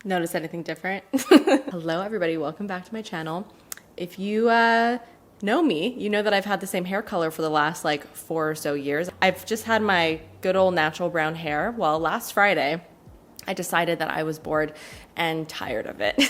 Notice anything different? Hello everybody, welcome back to my channel. If you know me, you know that I've had the same hair color for the last like 4 or so years. I've just had my good old natural brown hair. Well, last Friday, I decided that I was bored and tired of it.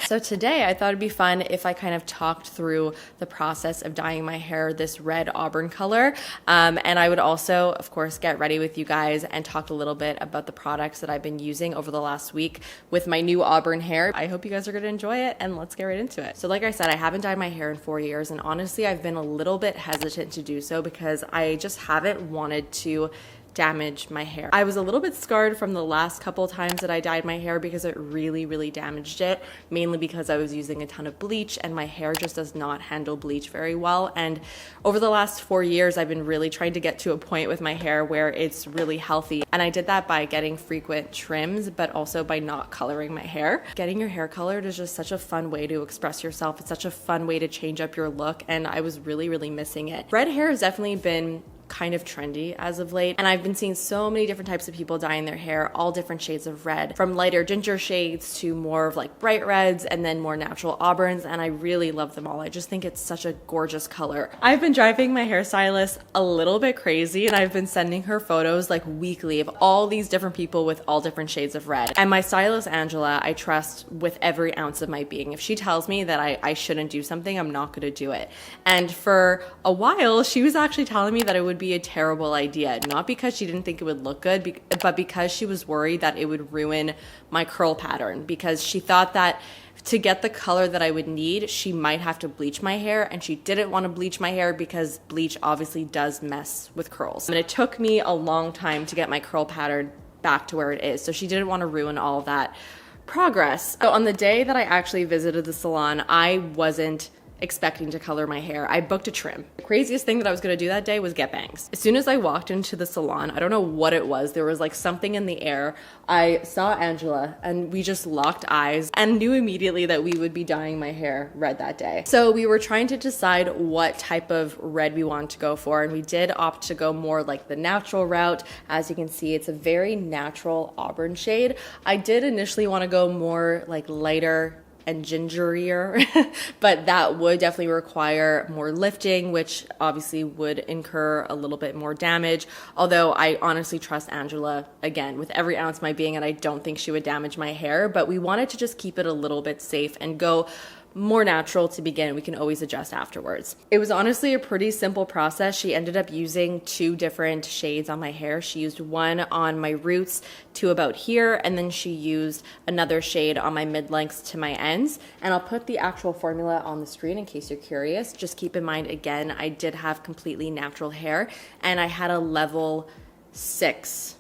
So today I thought it'd be fun if I kind of talked through the process of dyeing my hair this red auburn color. And I would also, of course, get ready with you guys and talk a little bit about the products that I've been using over the last week with my new auburn hair. I hope you guys are gonna enjoy it, and let's get right into it. So like I said, I haven't dyed my hair in 4 years, and honestly, I've been a little bit hesitant to do so because I just haven't wanted to damage my hair. I was a little bit scarred from the last couple times that I dyed my hair because it really damaged it, mainly because I was using a ton of bleach and my hair just does not handle bleach very well. And over the last 4 years, I've been really trying to get to a point with my hair where it's really healthy. And I did that by getting frequent trims, but also by not coloring my hair. Getting your hair colored is just such a fun way to express yourself. It's such a fun way to change up your look, and I was really missing it. Red hair has definitely been kind of trendy as of late, and I've been seeing so many different types of people dyeing their hair, all different shades of red, from lighter ginger shades to more of like bright reds and then more natural auburns, and I really love them all. I just think it's such a gorgeous color. I've been driving my hairstylist a little bit crazy, and I've been sending her photos like weekly of all these different people with all different shades of red. And my stylist, Angela, I trust with every ounce of my being. If she tells me that I shouldn't do something, I'm not gonna do it. And for a while, she was actually telling me that it would be a terrible idea, not because she didn't think it would look good, but because she was worried that it would ruin my curl pattern, because she thought that to get the color that I would need, she might have to bleach my hair, and she didn't want to bleach my hair because bleach obviously does mess with curls. And it took me a long time to get my curl pattern back to where it is, so she didn't want to ruin all of that progress. So on the day that I actually visited the salon, I wasn't expecting to color my hair. I booked a trim. The craziest thing that I was gonna do that day was get bangs. As soon as I walked into the salon, I don't know what it was, there was like something in the air. I saw Angela and we just locked eyes and knew immediately that we would be dyeing my hair red that day. So we were trying to decide what type of red we wanted to go for, and we did opt to go more like the natural route. As you can see, it's a very natural auburn shade. I did initially want to go more like lighter and gingerier, but that would definitely require more lifting, which obviously would incur a little bit more damage. Although I honestly trust Angela, again, with every ounce of my being, and I don't think she would damage my hair, but we wanted to just keep it a little bit safe and go more natural to begin. We can always adjust afterwards. It was honestly a pretty simple process. She ended up using 2 different shades on my hair. She used one on my roots to about here, and then she used another shade on my mid-lengths to my ends. And I'll put the actual formula on the screen in case you're curious. Just keep in mind, again, I did have completely natural hair, and I had a level 6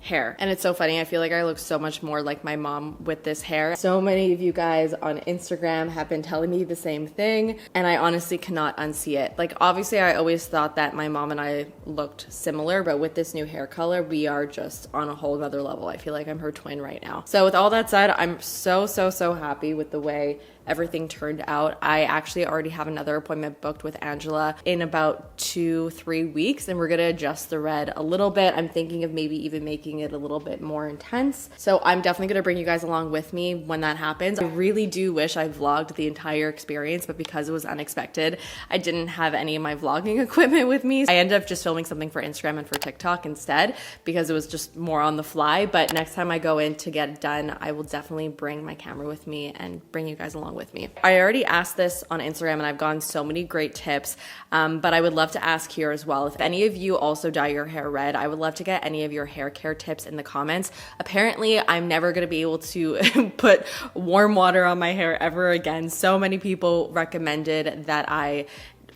hair. And it's so funny, I feel like I look so much more like my mom with this hair. So many of you guys on Instagram have been telling me the same thing, and I honestly cannot unsee it. Like, obviously I always thought that my mom and I looked similar, but with this new hair color, we are just on a whole nother level. I feel like I'm her twin right now. So with all that said, I'm so happy with the way everything turned out. I actually already have another appointment booked with Angela in about 2-3 weeks, and we're gonna adjust the red a little bit. I'm thinking of maybe even making it a little bit more intense. So I'm definitely gonna bring you guys along with me when that happens. I really do wish I vlogged the entire experience, but because it was unexpected, I didn't have any of my vlogging equipment with me. I ended up just filming something for Instagram and for TikTok instead because it was just more on the fly. But next time I go in to get it done, I will definitely bring my camera with me and bring you guys along with me. I already asked this on Instagram and I've gotten so many great tips, but I would love to ask here as well. If any of you also dye your hair red, I would love to get any of your hair care tips in the comments. Apparently, I'm never gonna be able to put warm water on my hair ever again. So many people recommended that I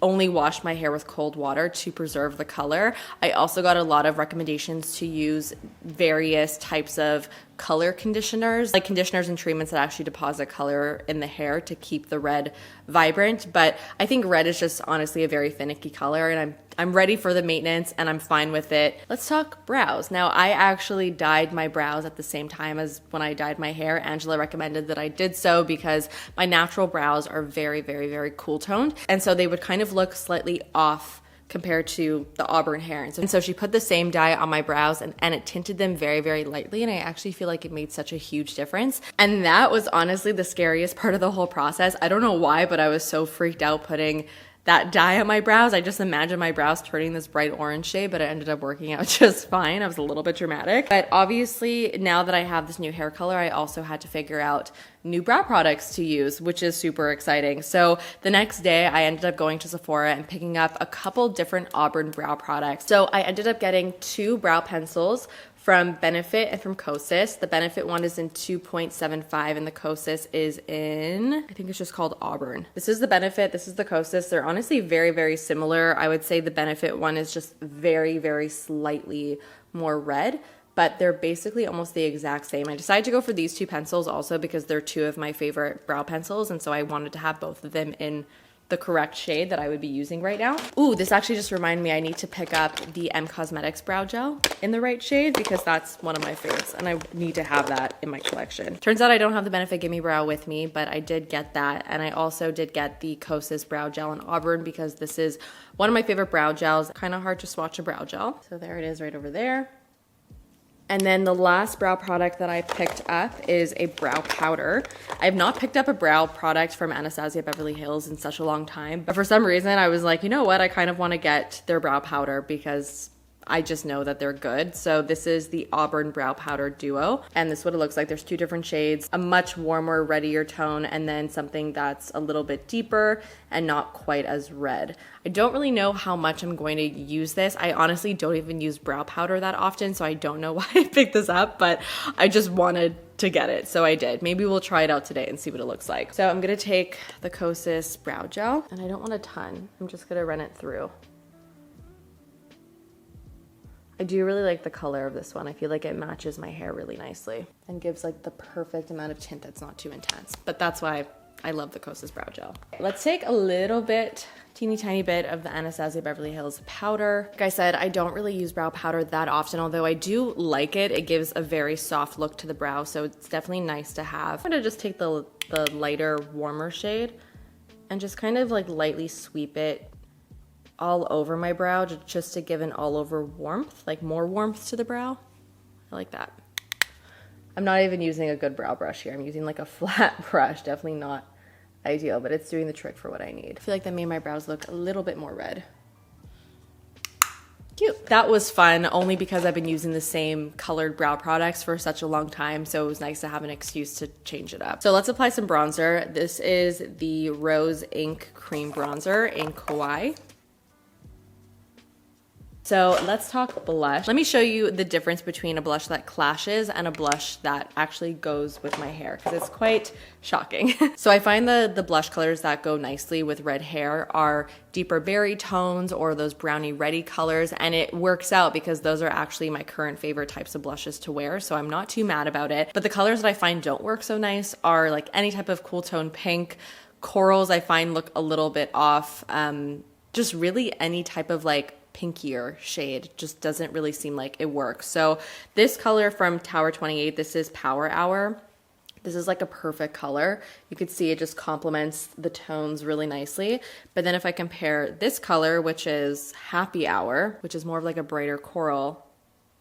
only wash my hair with cold water to preserve the color. I also got a lot of recommendations to use various types of color conditioners, like conditioners and treatments that actually deposit color in the hair to keep the red vibrant. But I think red is just honestly a very finicky color, and I'm ready for the maintenance and I'm fine with it. Let's talk brows. Now, I actually dyed my brows at the same time as when I dyed my hair. Angela recommended that I did so because my natural brows are very, very, very cool toned. And so they would kind of look slightly off compared to the auburn hair. And so she put the same dye on my brows and it tinted them very, very lightly. And I actually feel like it made such a huge difference. And that was honestly the scariest part of the whole process. I don't know why, but I was so freaked out putting that dye on my brows. I just imagined my brows turning this bright orange shade, but it ended up working out just fine. I was a little bit dramatic. But obviously, now that I have this new hair color, I also had to figure out new brow products to use, which is super exciting. So the next day, I ended up going to Sephora and picking up a couple different auburn brow products. So I ended up getting 2 brow pencils from Benefit and from Kosas. The Benefit one is in 2.75 and the Kosas is in, I think it's just called Auburn. This is the Benefit, this is the Kosas. They're honestly very, very similar. I would say the Benefit one is just very, very slightly more red, but they're basically almost the exact same. I decided to go for these 2 pencils also because they're 2 of my favorite brow pencils, and so I wanted to have both of them in the correct shade that I would be using right now. Ooh, this actually just reminded me I need to pick up the M Cosmetics brow gel in the right shade because that's one of my favorites and I need to have that in my collection. Turns out I don't have the Benefit Gimme Brow with me, but I did get that, and I also did get the Kosas brow gel in Auburn because this is one of my favorite brow gels. Kind of hard to swatch a brow gel. So there it is right over there. And then the last brow product that I picked up is a brow powder. I have not picked up a brow product from Anastasia Beverly Hills in such a long time, but for some reason I was like, you know what, I kind of want to get their brow powder because I just know that they're good. So this is the Auburn Brow Powder Duo, and this is what it looks like. There's 2 different shades, a much warmer, reddier tone, and then something that's a little bit deeper and not quite as red. I don't really know how much I'm going to use this. I honestly don't even use brow powder that often, so I don't know why I picked this up, but I just wanted to get it, so I did. Maybe we'll try it out today and see what it looks like. So I'm gonna take the Kosas brow gel, and I don't want a ton. I'm just gonna run it through. I do really like the color of this one. I feel like it matches my hair really nicely and gives like the perfect amount of tint that's not too intense. But that's why I love the Kosas brow gel. Let's take a little bit, teeny tiny bit of the Anastasia Beverly Hills powder. Like I said, I don't really use brow powder that often, although I do like it. It gives a very soft look to the brow, so it's definitely nice to have. I'm gonna just take the lighter, warmer shade and just kind of like lightly sweep it all over my brow just to give an all over warmth, like more warmth to the brow. I like that. I'm not even using a good brow brush here. I'm using like a flat brush, definitely not ideal, but it's doing the trick for what I need. I feel like that made my brows look a little bit more red. Cute. That was fun only because I've been using the same colored brow products for such a long time, so it was nice to have an excuse to change it up. So let's apply some bronzer. This is the Rose Ink Cream Bronzer in Kawaii. So let's talk blush. Let me show you the difference between a blush that clashes and a blush that actually goes with my hair, because it's quite shocking. So I find the blush colors that go nicely with red hair are deeper berry tones or those brownie reddy colors, and it works out because those are actually my current favorite types of blushes to wear, so I'm not too mad about it. But the colors that I find don't work so nice are like any type of cool tone pink. Corals I find look a little bit off. Just really any type of like pinkier shade just doesn't really seem like it works. So this color from Tower 28, this is Power Hour. This is like a perfect color. You could see it just complements the tones really nicely. But then if I compare this color, which is Happy Hour, which is more of like a brighter coral,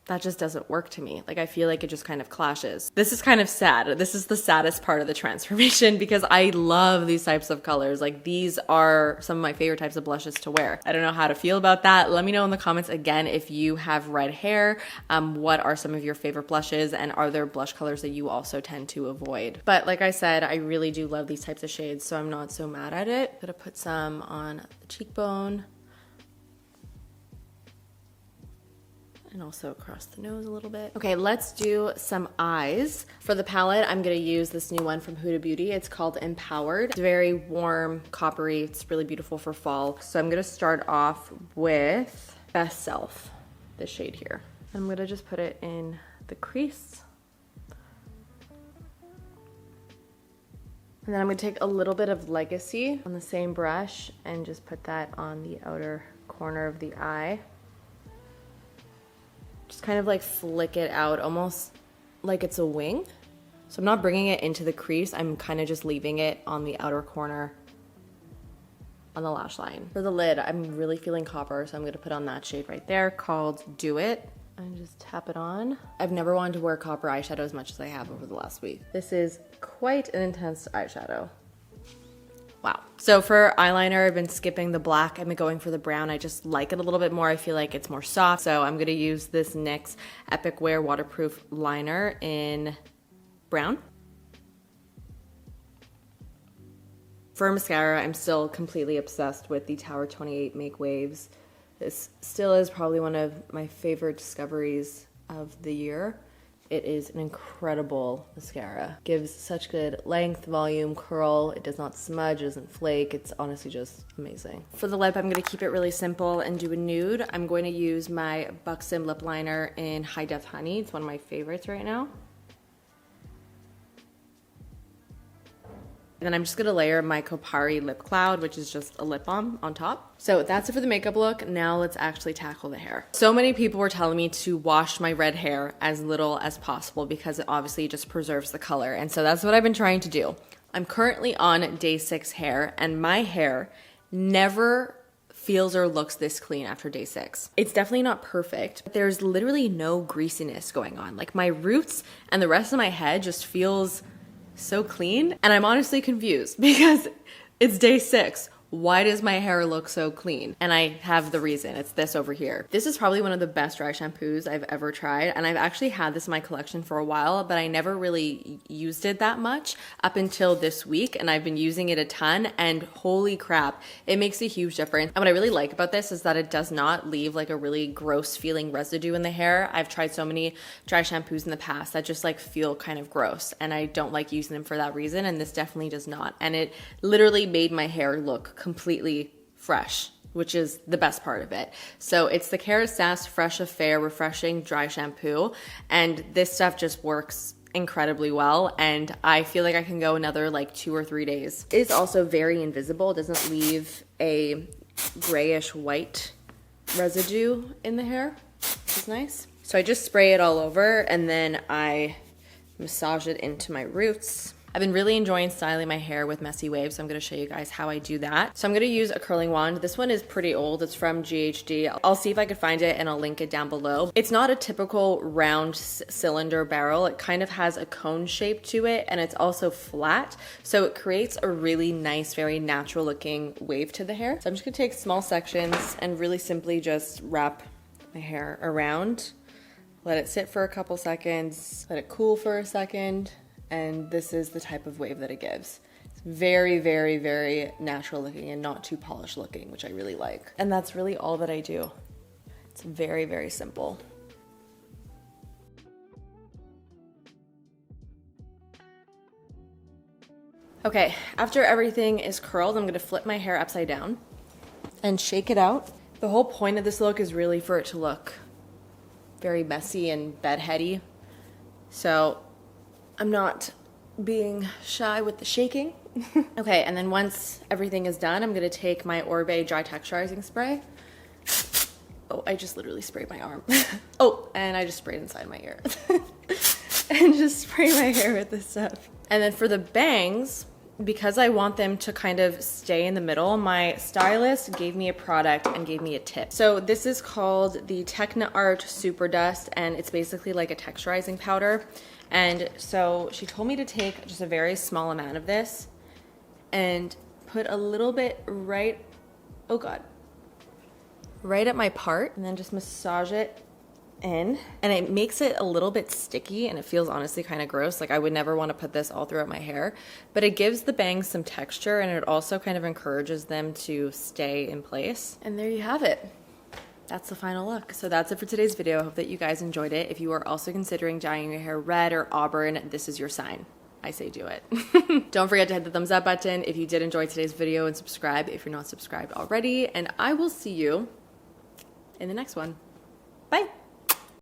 that just doesn't work to me. Like I feel like it just kind of clashes. This is kind of sad. This is the saddest part of the transformation because I love these types of colors. Like these are some of my favorite types of blushes to wear. I don't know how to feel about that. Let me know in the comments again if you have red hair. What are some of your favorite blushes, and are there blush colors that you also tend to avoid? But like I said, I really do love these types of shades, so I'm not so mad at it. I'm gonna put some on the cheekbone. And also across the nose a little bit. Okay, let's do some eyes. For the palette, I'm gonna use this new one from Huda Beauty. It's called Empowered. It's very warm, coppery. It's really beautiful for fall. So I'm gonna start off with Best Self, this shade here. I'm gonna just put it in the crease. And then I'm gonna take a little bit of Legacy on the same brush and just put that on the outer corner of the eye. Just kind of like flick it out almost like it's a wing. So I'm not bringing it into the crease. I'm kind of just leaving it on the outer corner on the lash line. For the lid, I'm really feeling copper, so I'm gonna put on that shade right there called Do It. And just tap it on. I've never wanted to wear copper eyeshadow as much as I have over the last week. This is quite an intense eyeshadow. Wow. So for eyeliner, I've been skipping the black. I've been going for the brown. I just like it a little bit more. I feel like it's more soft. So I'm gonna use this NYX Epic Wear waterproof liner in brown. For mascara, I'm still completely obsessed with the Tower 28 Make Waves. This still is probably one of my favorite discoveries of the year. It is an incredible mascara. Gives such good length, volume, curl. It does not smudge, it doesn't flake. It's honestly just amazing. For the lip, I'm gonna keep it really simple and do a nude. I'm going to use my Buxom lip liner in High Def Honey. It's one of my favorites right now. And then I'm just gonna layer my Kopari Lip Cloud, which is just a lip balm on top. So that's it for the makeup look. Now let's actually tackle the hair. So many people were telling me to wash my red hair as little as possible because it obviously just preserves the color. And so that's what I've been trying to do. I'm currently on day 6 hair, and my hair never feels or looks this clean after day 6. It's definitely not perfect, but there's literally no greasiness going on. Like my roots and the rest of my head just feels so clean, and I'm honestly confused because it's day 6. Why does my hair look so clean? And I have the reason. It's this over here. This is probably one of the best dry shampoos I've ever tried, and I've actually had this in my collection for a while, but I never really used it that much up until this week, and I've been using it a ton, and holy crap, it makes a huge difference. And what I really like about this is that it does not leave like a really gross feeling residue in the hair. I've tried so many dry shampoos in the past that just like feel kind of gross, and I don't like using them for that reason, and this definitely does not. And it literally made my hair look completely fresh, which is the best part of it. So it's the Kerastase Fresh Affair Refreshing Dry Shampoo, and this stuff just works incredibly well, and I feel like I can go another like 2 or 3 days. It is also very invisible. It doesn't leave a grayish white residue in the hair, which is nice. So I just spray it all over, and then I massage it into my roots. I've been really enjoying styling my hair with messy waves, so I'm gonna show you guys how I do that. So I'm gonna use a curling wand. This one is pretty old. It's from GHD. I'll see if I could find it and I'll link it down below. It's not a typical round cylinder barrel. It kind of has a cone shape to it, and it's also flat. So it creates a really nice, very natural looking wave to the hair. So I'm just gonna take small sections and really simply just wrap my hair around. Let it sit for a couple seconds, let it cool for a second, and this is the type of wave that it gives. It's very, very, very natural looking and not too polished looking, which I really like. And that's really all that I do. It's very, very simple. Okay, after everything is curled, I'm gonna flip my hair upside down and shake it out. The whole point of this look is really for it to look very messy and bedheady. So I'm not being shy with the shaking. Okay, and then once everything is done, I'm gonna take my Orbe dry texturizing spray. Oh, I just literally sprayed my arm. Oh, and I just sprayed inside my ear. And just spray my hair with this stuff. And then for the bangs, because I want them to kind of stay in the middle, my stylist gave me a product and gave me a tip. So this is called the Techna Art Super Dust, and it's basically like a texturizing powder. And so she told me to take just a very small amount of this and put a little bit right, oh God, right at my part, and then just massage it in. And it makes it a little bit sticky, and it feels honestly kind of gross. Like I would never want to put this all throughout my hair, but it gives the bangs some texture, and it also kind of encourages them to stay in place. And there you have it. That's the final look. So that's it for today's video. I hope that you guys enjoyed it. If you are also considering dyeing your hair red or auburn, this is your sign. I say do it. Don't forget to hit the thumbs up button if you did enjoy today's video, and subscribe if you're not subscribed already. And I will see you in the next one. Bye.